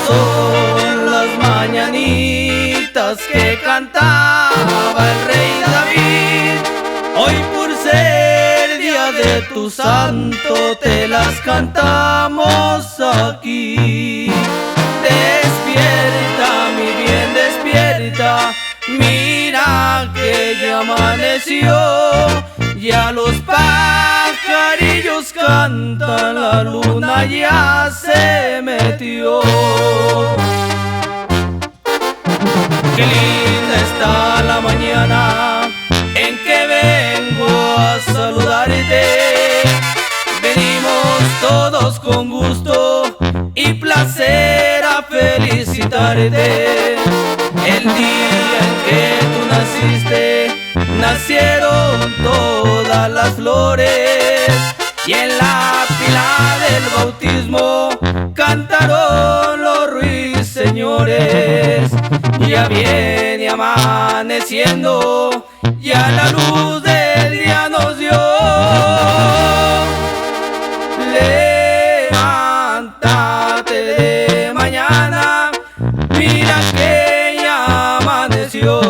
son las mañanitas que cantaba el rey David. Hoy por ser día de tu santo te las cantamos aquí. Despierta, mi bien, despierta, mira que ya amaneció. Ya los pajarillos cantan, la luna ya se metió. Qué linda está la mañana en que vengo a saludarte. Venimos todos con gusto y placer a felicitarte. El día en que tú naciste, nacieron todas las flores, y en la pila del bautismo cantaron los ruiseñores. Ya viene amaneciendo, ya la luz del día nos dio. Levántate de mañana, mira que ya amaneció.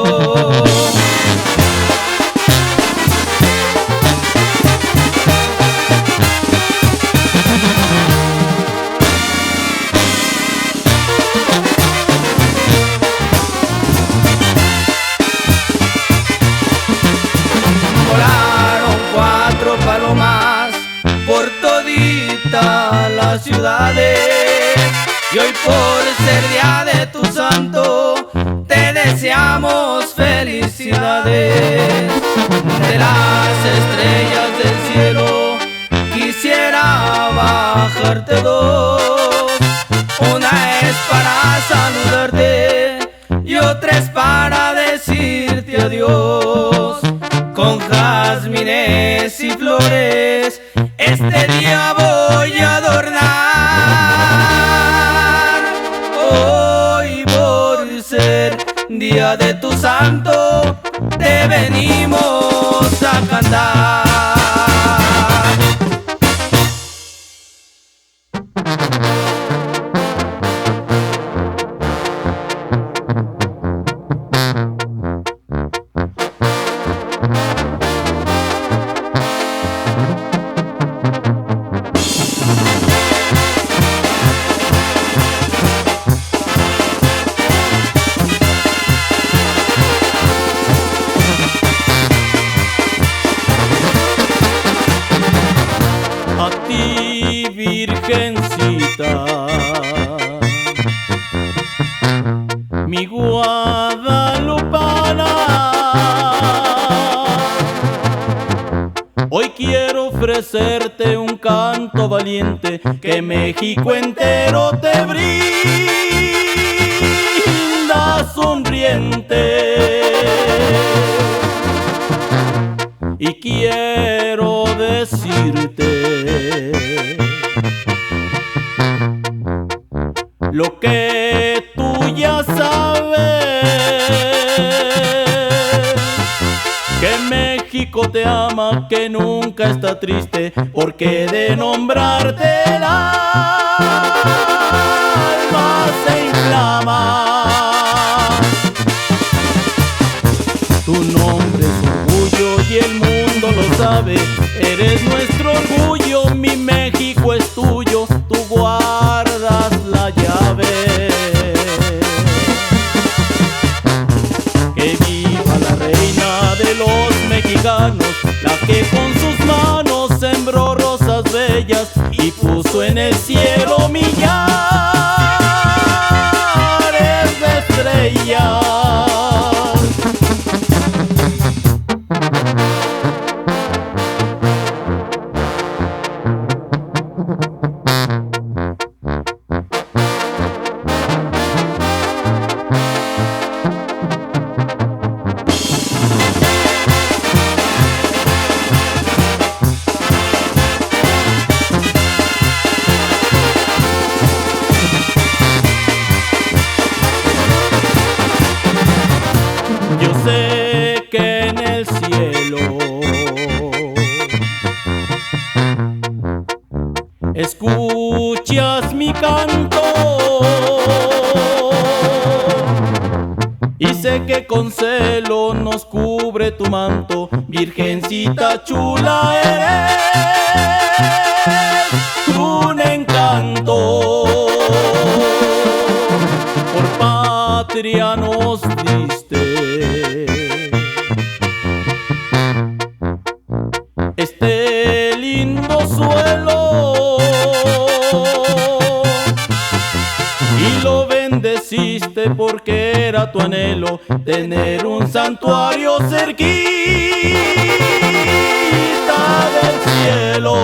Palomas por todita las ciudades, y hoy por ser día de tu santo te deseamos felicidades. De las estrellas del cielo quisiera bajarte dos, una es para saludarte y otra es para decirte adiós. Con jazmines y flores este día voy a adornar. Hoy por ser día de tu santo te venimos a cantar. A ti, Virgencita, mi guadalupana, hoy quiero ofrecerte un canto valiente que México entero te brinda sonriente. Y quiero decirte lo que tú ya sabes, que México te ama, que nunca está triste, porque de nombrarte el alma se inflama. Tu nombre es orgullo y el mundo lo sabe, eres nuestro orgullo, mi México es tuyo, tú guardas la llave. Que viva la reina de los mexicanos, la que con sus manos sembró rosas bellas y puso en el cielo millares de estrellas. Yo sé que en el cielo escuchas mi canto. sé que con celo nos cubre tu manto, virgencita chula eres un encanto. Por patria nos diste este lindo suelo y lo bendeciste porque era tu anhelo tener un santuario cerquita del cielo.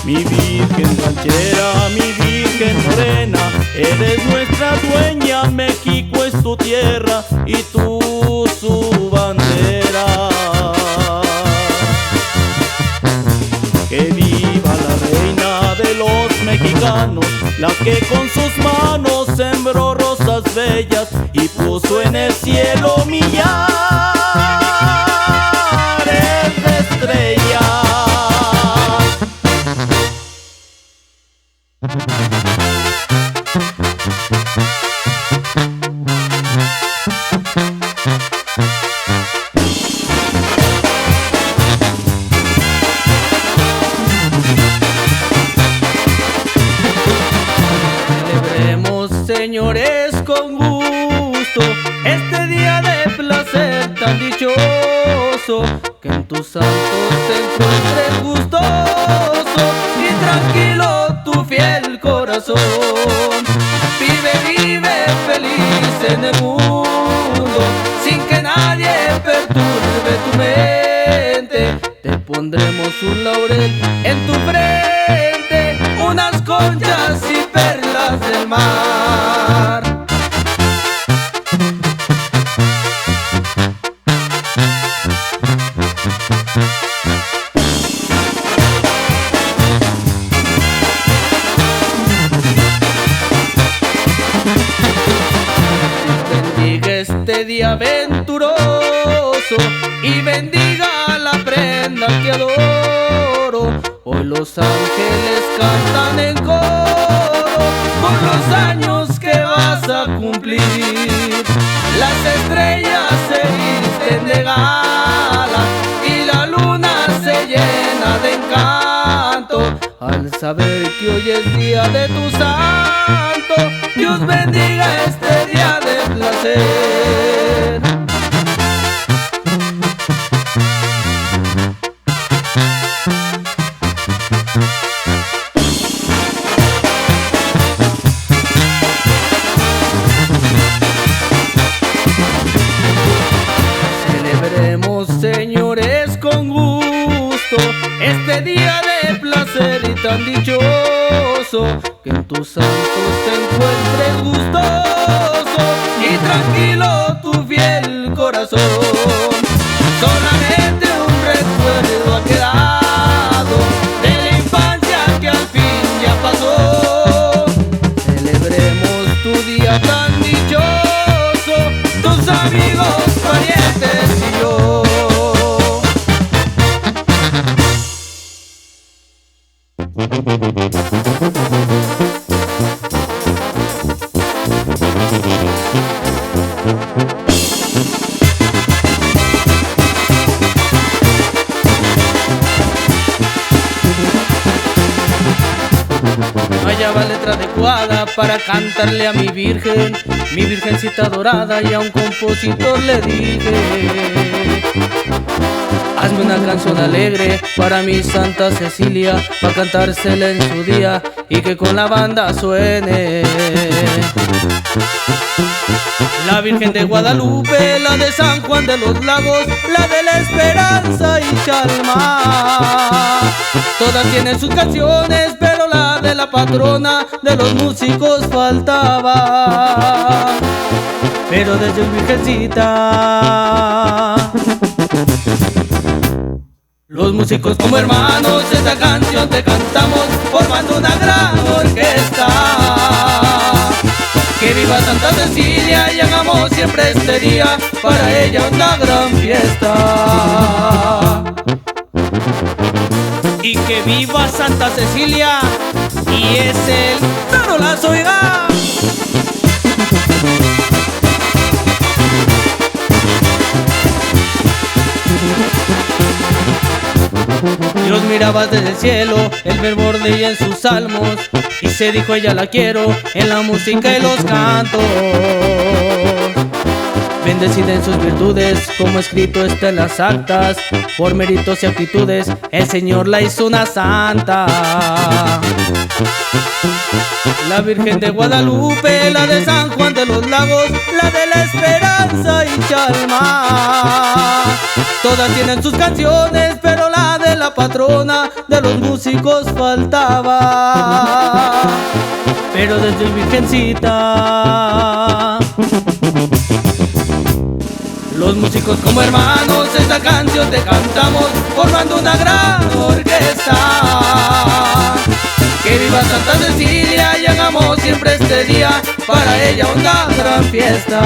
Mi virgen ranchera, mi virgen morena, eres nuestra dueña, México es tu tierra y tú su bandera. Que viva la reina de los mexicanos, la que con sus manos sembró rosas bellas y puso en el cielo millares de estrellas. Celebremos, señores, con gusto este día de placer tan dichoso, que en tus santos te encuentres gustoso y tranquilo tu fiel corazón. Vive, vive feliz en el mundo, sin que nadie perturbe tu mente. Te pondremos un laurel en tu frente, unas conchas y perlas del mar. Bendiga este día venturoso y bendiga la prenda que adoro. Hoy los ángeles cantan en coro por los años que vas a cumplir. Las estrellas se visten de gala y la luna se llena de encanto al saber que hoy es día de tu santo. Dios bendiga este día de placer. Celebremos, señores, con gusto este día de placer y tan dichoso, que en tus santos te encuentres gustoso y tranquilo tu fiel corazón. Solamente un recuerdo ha quedado de la infancia que al fin ya pasó. Celebremos tu día tan dichoso, tus amigos, parientes y yo. No hallaba letra adecuada para cantarle a mi virgencita dorada, y a un compositor le dije: hazme una canción alegre para mi Santa Cecilia, para cantársela en su día y que con la banda suene. La Virgen de Guadalupe, la de San Juan de los Lagos, la de la Esperanza y Chalma, todas tienen sus canciones, pero la de la patrona de los músicos faltaba. Pero desde Virgencita, los músicos como hermanos, esta canción te cantamos formando una gran orquesta. Que viva Santa Cecilia y hagamos siempre este día para ella una gran fiesta. Y que viva Santa Cecilia y es el Tarolazo, oiga. Dios miraba desde el cielo, el verbo ardía en sus salmos, y se dijo: ella la quiero, en la música y los cantos. Bendecida en sus virtudes, como escrito está en las actas, por méritos y actitudes, el Señor la hizo una santa. La Virgen de Guadalupe, la de San Juan de los Lagos, la de la Esperanza y Chalma. Todas tienen sus canciones, pero la de la patrona de los músicos faltaba. Pero desde Virgencita, los músicos como hermanos, esta canción te cantamos, formando una gran orquesta. Que viva Santa Cecilia y hagamos siempre este día para ella una gran fiesta.